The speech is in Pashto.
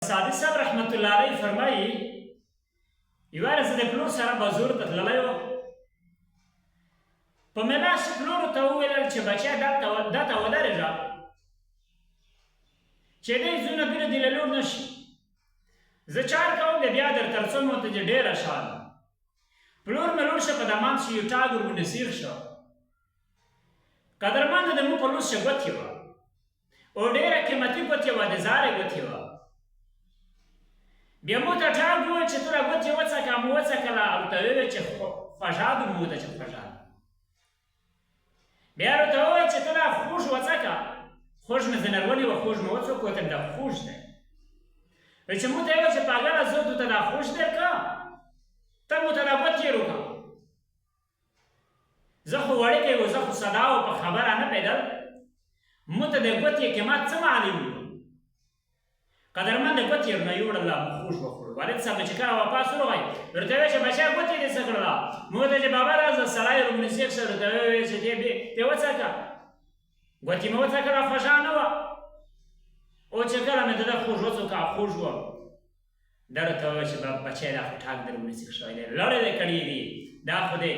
سادي صاحب رحمت الله علیه فرمایي یوه ورځ د پلور سره بازور ته تللی و. په میراث پلورو ته وویل چې بچیه دا ته ودرېږه چې دی زونه بېره دې له لور نه شي. زه چار کوم د بیا درته رسوم ورته چې ډېره ښه ده. پلور مې لوړ شه په دمان چې یو ټاګ ورباندې سیر شه. قدرمنده د مو په لوس شه ګوتې وه او ډېره قیمتي ګوتې وه، د زارې ګوتې وه. بیا مو ته ټاګ وویل چې ته را ګوتې وڅکه. مو وڅکله او ورته وویل چې خوږه ده. مو ورته چې خوږه ده. بیا ورته وویل چې ته دا خوږ وڅکه. خوږ مې ځنې ولې وه، خوږ مې وڅکه. ورته دا خوږ دی. وایي چې مو ته یې وویل چې پاګله زه ته دا خوږ درکړه، ته مو ته دا ګوتې یې وکړه. زه خو وړوکی و، زه خو ساده و، په خبره نه پوهېدل. مو ته د ګوتې قیمت څه معلوم و. قدرمنده ګوتې یې ورنه یوړله، مو خوږ وخوړو. والد صاحب چې کله واپس ورغی ورته ویل چې بچیه ګوتې دې څه کړله. مو ورته چې بابا راځه سړی ورباندې سیخ شه. ورته ویل چې دې وڅکه. ګوتې مې وڅکله، خوږه نه وه. او چې کله مې د ده خوږ وڅکه خوږ وه. دا ورته وویل چې بچیه دا خو ټاک در باندې سیخ شوی دی، لړې دې کړي دي، دا خو دې